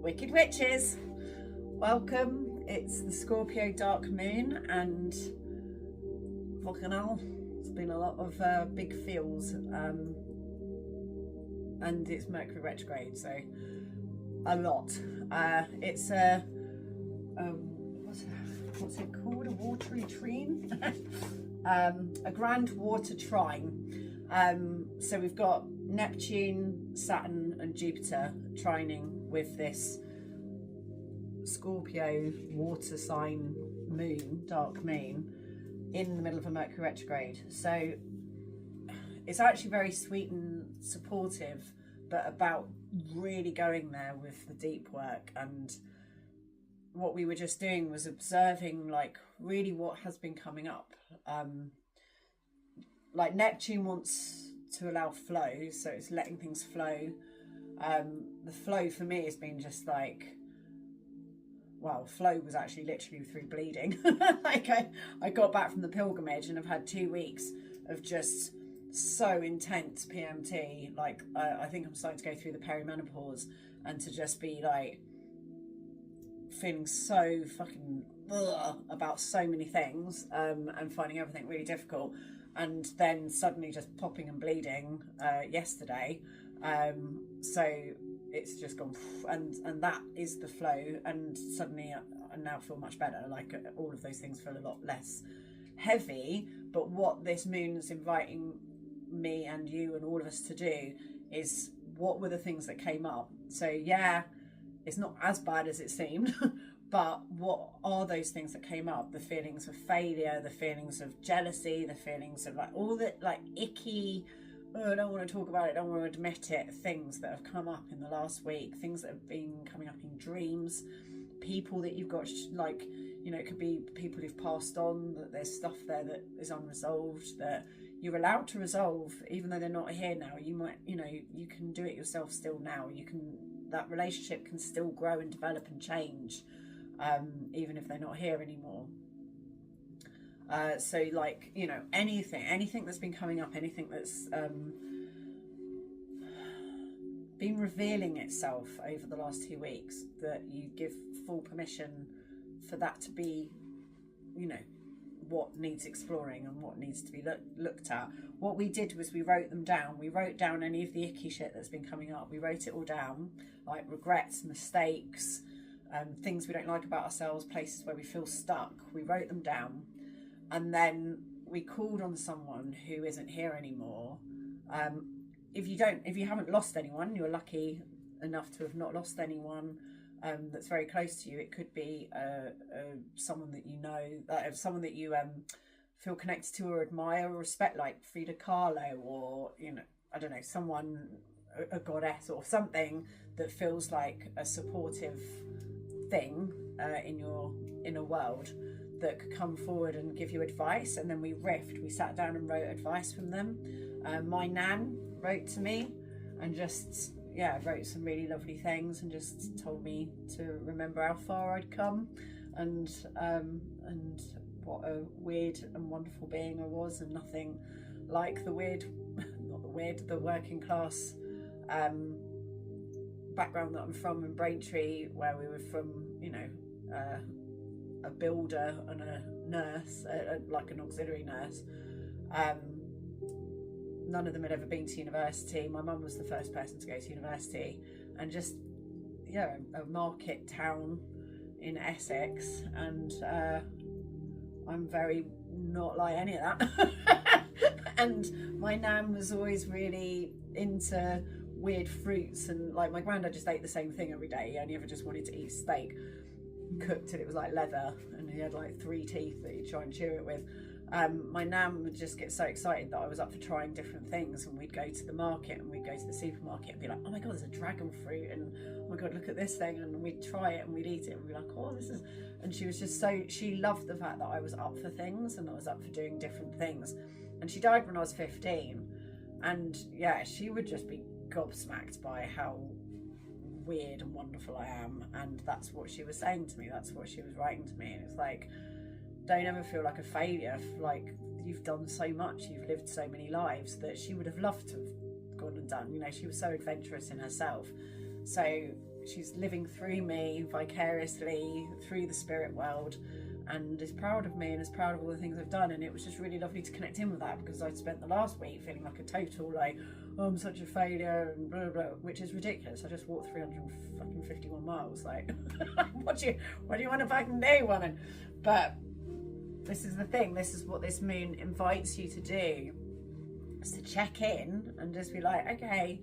Wicked Witches, welcome. It's the Scorpio dark moon, and fucking hell, it's been a lot of big feels, and it's Mercury retrograde, so a lot. It's what's it called? A watery trine? A grand water trine. So we've got Neptune, Saturn and Jupiter trining with this Scorpio water sign moon, dark moon, in the middle of a Mercury retrograde. So it's actually very sweet and supportive, but about really going there with the deep work. And what we were just doing was observing like really what has been coming up. Like Neptune wants to allow flow, so it's letting things flow. The flow for me has been just like, well, flow was actually literally through bleeding. Like I got back from the pilgrimage and I've had 2 weeks of just so intense PMT. Like I think I'm starting to go through the perimenopause, and to just be like feeling so fucking about so many things, and finding everything really difficult, and then suddenly just popping and bleeding yesterday. So it's just gone, and that is the flow, and suddenly I now feel much better. Like all of those things feel a lot less heavy. But what this moon is inviting me and you and all of us to do is, what were the things that came up? So yeah, it's not as bad as it seemed, but what are those things that came up? The feelings of failure, the feelings of jealousy, the feelings of like all the like icky, oh, I don't want to talk about it, I don't want to admit it, things that have come up in the last week, things that have been coming up in dreams, people that you've got, like, you know, it could be people who've passed on, that there's stuff there that is unresolved, that you're allowed to resolve, even though they're not here now. You might, you know, you can do it yourself still now. You can, that relationship can still grow and develop and change, even if they're not here anymore. So like, you know, anything that's been coming up, anything that's been revealing itself over the last 2 weeks, that you give full permission for that to be, you know, what needs exploring and what needs to be looked at. What we did was we wrote them down. We wrote down any of the icky shit that's been coming up. We wrote it all down, like regrets, mistakes, things we don't like about ourselves, places where we feel stuck. We wrote them down, and then we called on someone who isn't here anymore. If you haven't lost anyone, you're lucky enough to have not lost anyone that's very close to you. It could be someone that you know, someone that you feel connected to or admire or respect, like Frida Kahlo, or, you know, I don't know, someone, a goddess or something that feels like a supportive thing in your inner world, that could come forward and give you advice. And then we sat down and wrote advice from them. My nan wrote to me and just, yeah, wrote some really lovely things and just told me to remember how far I'd come, and what a weird and wonderful being I was, and nothing like the working class background that I'm from in Braintree, where we were from, you know, a builder and a nurse, like an auxiliary nurse. None of them had ever been to university. My mum was the first person to go to university, and just, yeah, a market town in Essex, and I'm very not like any of that. And my nan was always really into weird fruits, and like my granddad just ate the same thing every day. He only ever just wanted to eat steak cooked till it was like leather, and he had like 3 teeth that he'd try and chew it with. My nan would just get so excited that I was up for trying different things, and we'd go to the market and we'd go to the supermarket and be like, oh my god, there's a dragon fruit, and oh my god, look at this thing, and we'd try it and we'd eat it and we'd be like, oh, this is, and she was just so, she loved the fact that I was up for things and I was up for doing different things. And she died when I was 15, and yeah, she would just be gobsmacked by how weird and wonderful I am, and that's what she was saying to me, that's what she was writing to me. And it's like, don't ever feel like a failure, like you've done so much, you've lived so many lives that she would have loved to have gone and done. You know, she was so adventurous in herself. So she's living through me vicariously through the spirit world, and is proud of me and is proud of all the things I've done. And it was just really lovely to connect in with that, because I'd spent the last week feeling like a total like, oh, I'm such a failure and blah, blah, blah, which is ridiculous. I just walked 351 miles. Like, what do you want to fucking do, woman? But this is the thing. This is what this moon invites you to do. Is to check in and just be like, okay,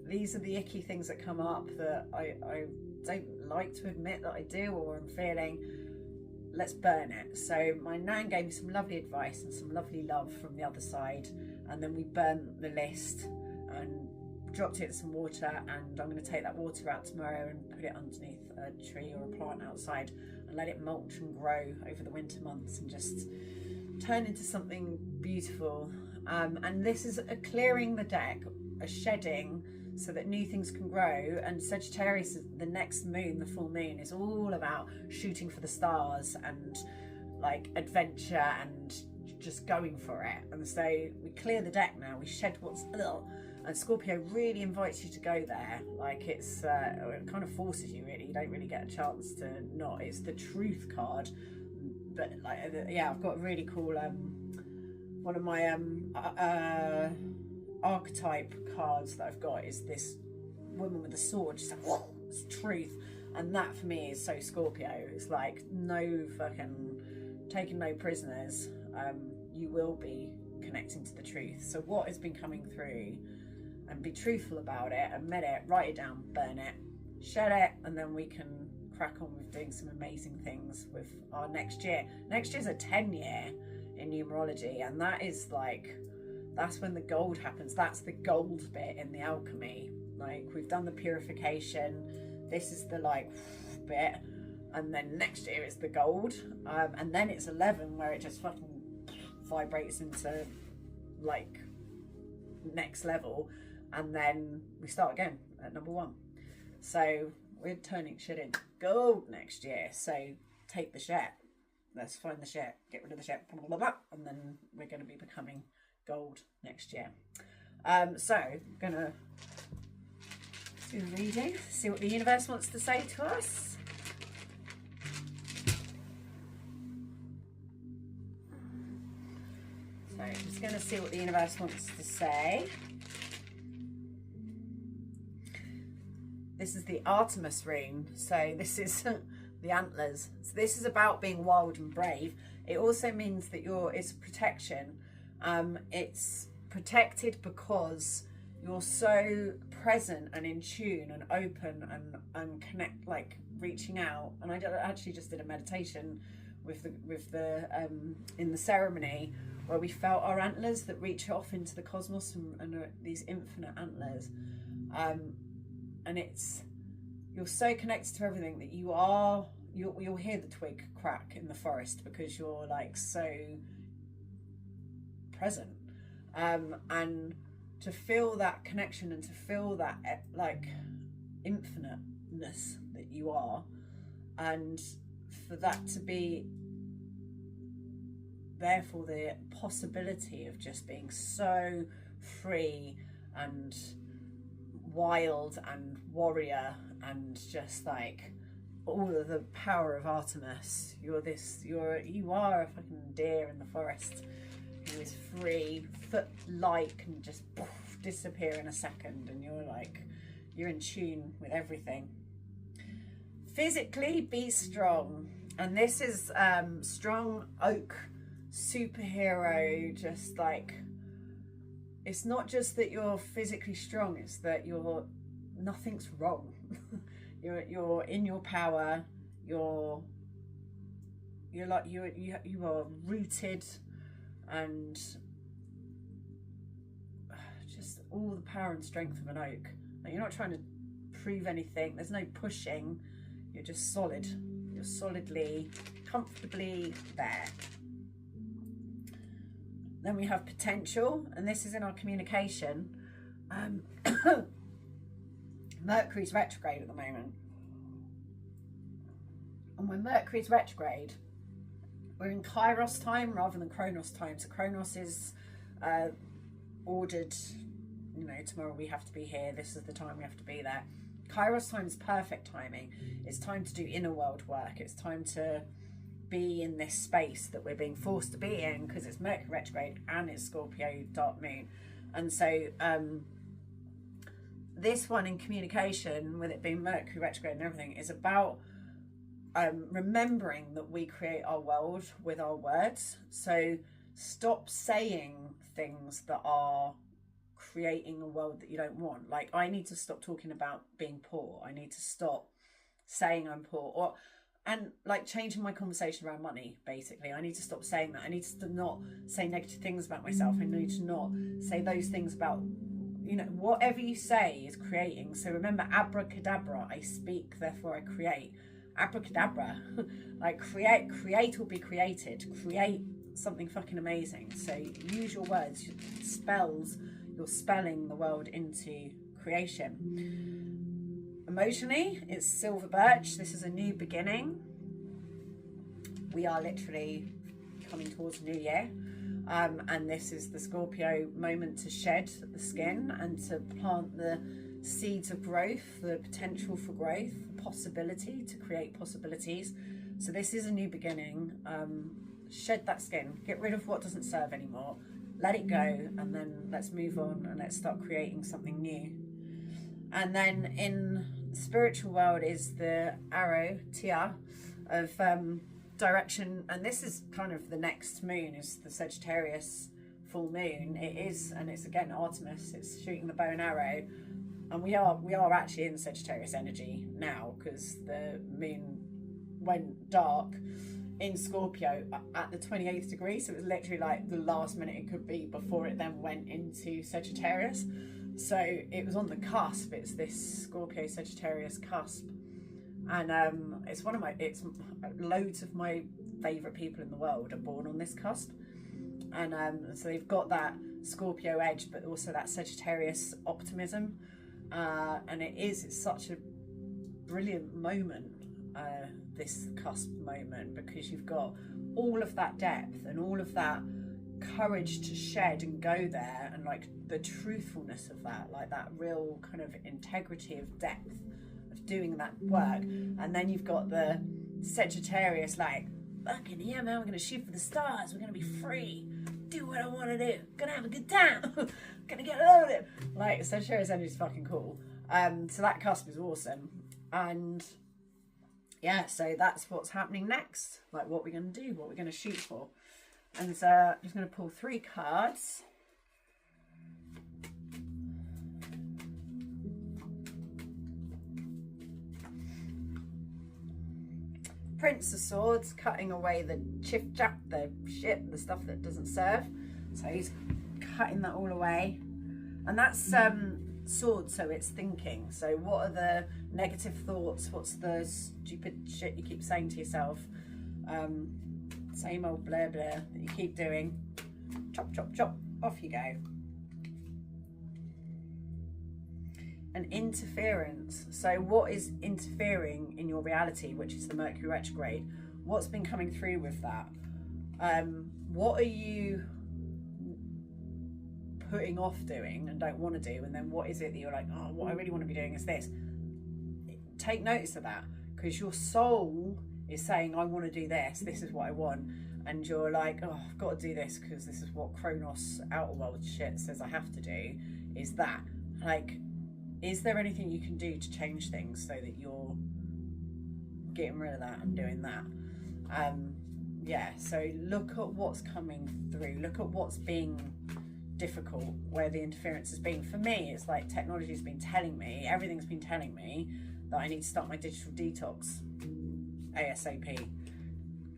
these are the icky things that come up that I don't like to admit that I do or I'm feeling. Let's burn it. So my nan gave me some lovely advice and some lovely love from the other side, and then we burnt the list and dropped it in some water, and I'm going to take that water out tomorrow and put it underneath a tree or a plant outside and let it mulch and grow over the winter months and just turn into something beautiful. And this is a clearing the deck, a shedding, so that new things can grow. And Sagittarius, the next moon, the full moon, is all about shooting for the stars and like adventure and just going for it. And so we clear the deck now, we shed what's ill, and Scorpio really invites you to go there. Like it kind of forces you, really. You don't really get a chance to not. It's the truth card, but like, yeah, I've got a really cool one of my archetype cards that I've got is this woman with a sword, just like, whoa, it's truth. And that for me is so Scorpio. It's like, no fucking taking no prisoners. You will be connecting to the truth. So what has been coming through, and be truthful about it, admit it, write it down, burn it, shed it, and then we can crack on with doing some amazing things with our next year. Next year's a 10-year in numerology, and that is like, that's when the gold happens. That's the gold bit in the alchemy. Like, we've done the purification, this is the like bit, and then next year is the gold, and then it's 11 where it just fucking vibrates into like next level, and then we start again at number 1. So we're turning shit into gold next year. So take the shit, let's find the shit, get rid of the shit, blah, blah, blah, and then we're going to be becoming gold next year. So I'm gonna do a reading, see what the universe wants to say to us. So I'm just gonna see what the universe wants to say. This is the Artemis rune, so this is the antlers. So this is about being wild and brave. It also means that it's protection. It's protected because you're so present and in tune and open and connect, like reaching out. And I actually just did a meditation with the in the ceremony, where we felt our antlers that reach off into the cosmos and are these infinite antlers. And you're so connected to everything that you'll hear the twig crack in the forest, because you're like so present, and to feel that connection and to feel that like infiniteness that you are, and for that to be therefore the possibility of just being so free and wild and warrior, and just like all of the power of Artemis. You are a fucking deer in the forest who is free, foot light, can just poof, disappear in a second, and you're in tune with everything. Physically be strong, and this is strong oak superhero. Just like, it's not just that you're physically strong, it's that nothing's wrong. you're in your power. You are rooted, and just all the power and strength of an oak. Like, you're not trying to prove anything. There's no pushing. You're just solid. You're solidly, comfortably there. Then we have potential, and this is in our communication. Mercury's retrograde at the moment. And when Mercury's retrograde, we're in Kairos time rather than Chronos time. So Chronos is ordered, tomorrow we have to be here. This is the time we have to be there. Kairos time is perfect timing. It's time to do inner world work. It's time to be in this space that we're being forced to be in, because it's Mercury retrograde and it's Scorpio dark moon. And so this one in communication, with it being Mercury retrograde and everything, is about remembering that we create our world with our words. So stop saying things that are creating a world that you don't want. Like, I need to stop talking about being poor. I need to stop saying I'm poor, and like changing my conversation around money. Basically, I need to stop saying that. I need to not say negative things about myself. I need to not say those things about, you know, whatever you say is creating. So remember, abracadabra, I speak, therefore I create. Abracadabra, like create or be created. Create something fucking amazing. So use your words, your spells. You're spelling the world into creation. Emotionally, it's silver birch. This is a new beginning. We are literally coming towards New Year. And this is the Scorpio moment to shed the skin and to plant the seeds of growth, the potential for growth, the possibility to create possibilities. So this is a new beginning. Shed that skin, get rid of what doesn't serve anymore, let it go, and then let's move on and let's start creating something new. And then in the spiritual world is the arrow, tia, of direction. And this is kind of the next moon, is the Sagittarius full moon. It is, and it's again Artemis, it's shooting the bow and arrow. And we are actually in Sagittarius energy now, because the moon went dark in Scorpio at the 28th degree, so it was literally like the last minute it could be before it then went into Sagittarius. So it was on the cusp. It's this Scorpio Sagittarius cusp, and it's loads of my favorite people in the world are born on this cusp, and so they've got that Scorpio edge but also that Sagittarius optimism, and it's such a brilliant moment, this cusp moment, because you've got all of that depth and all of that courage to shed and go there, and like the truthfulness of that, like that real kind of integrity of depth of doing that work. And then you've got the Sagittarius, like, fucking yeah man, we're gonna shoot for the stars, we're gonna be free, do what I want to do, gonna have a good time, gonna get loaded. Like, Sagittarius energy is fucking cool. So that cusp is awesome. And yeah, so that's what's happening next, like what we're going to do, what we're going to shoot for. And so I'm just going to pull 3 cards. Prince of Swords, cutting away the chip-chap, the shit, the stuff that doesn't serve. So he's cutting that all away. And that's sword, so it's thinking. So what are the negative thoughts? What's the stupid shit you keep saying to yourself? Same old blah blah that you keep doing. Chop chop chop, off you go. And interference. So what is interfering in your reality, which is the Mercury retrograde? What's been coming through with that? What are you putting off doing and don't want to do? And then what is it that you're like, oh, what I really want to be doing is this? Take notice of that, because your soul is saying, I want to do this, this is what I want. And you're like, oh, I've got to do this because this is what Kronos outer world shit says I have to do, is that. Like, is there anything you can do to change things so that you're getting rid of that and doing that? Yeah, so look at what's coming through, look at what's being difficult, where the interference has been. For me, it's like technology's been telling me, everything's been telling me that I need to start my digital detox ASAP.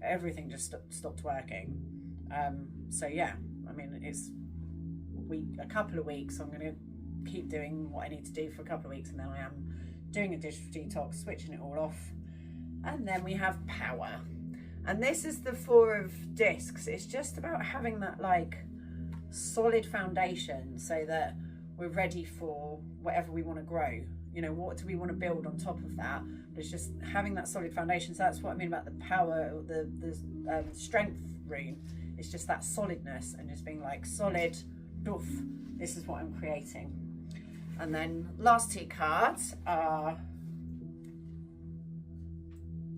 Everything just stopped working. So yeah, I mean, it's a couple of weeks. I'm going to keep doing what I need to do for a couple of weeks, and then I am doing a digital detox, switching it all off. And then we have power, and this is the 4 of discs. It's just about having that like solid foundation so that we're ready for whatever we want to grow. You know, what do we want to build on top of that? But it's just having that solid foundation. So that's what I mean about the power, the strength rune. It's just that solidness and just being like solid, doof, this is what I'm creating. And then last two cards are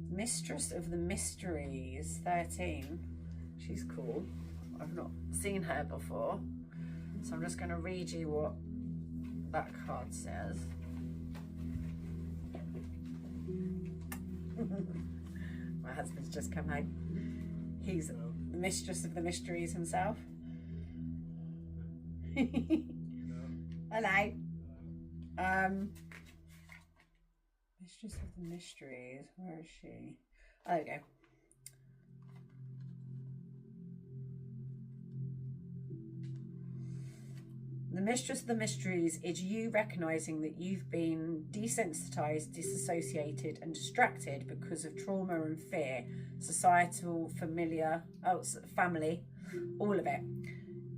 Mistress of the Mysteries, 13. She's cool. I've not seen her before. So I'm just going to read you what that card says. My husband's just come home. He's the Mistress of the Mysteries himself. Hello. Mistress of the Mysteries. Where is she? Oh, there we go. The Mistress of the Mysteries is you recognizing that you've been desensitized, disassociated, and distracted because of trauma and fear, societal, familiar, family, all of it.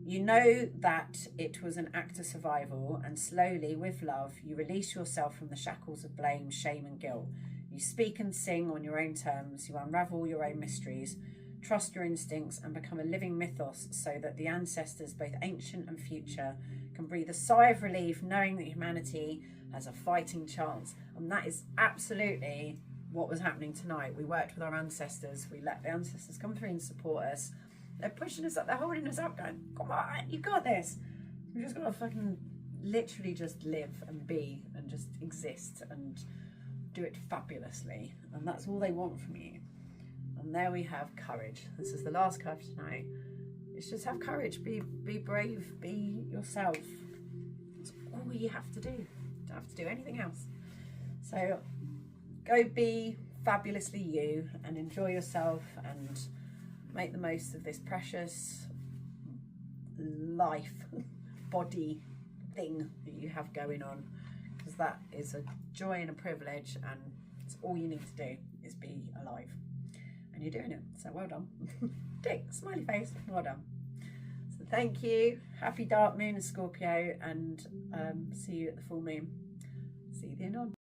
You know that it was an act of survival, and slowly, with love, you release yourself from the shackles of blame, shame, and guilt. You speak and sing on your own terms. You unravel your own mysteries, trust your instincts, and become a living mythos so that the ancestors, both ancient and future, can breathe a sigh of relief knowing that humanity has a fighting chance. And that is absolutely what was happening tonight. We worked with our ancestors. We let the ancestors come through and support us. They're pushing us up. They're holding us up, going, come on, you got this. We just got to fucking literally just live and be and just exist and do it fabulously. And that's all they want from you. And there we have courage. This is the last card for tonight. It's just have courage. Be brave. Be yourself. That's all you have to do. You don't have to do anything else. So go be fabulously you and enjoy yourself and make the most of this precious life, body thing that you have going on, because that is a joy and a privilege, and it's all you need to do is be alive. And you're doing it, so well done. Tick, smiley face, well done. So thank you, happy dark moon, Scorpio, and see you at the full moon. See you then on.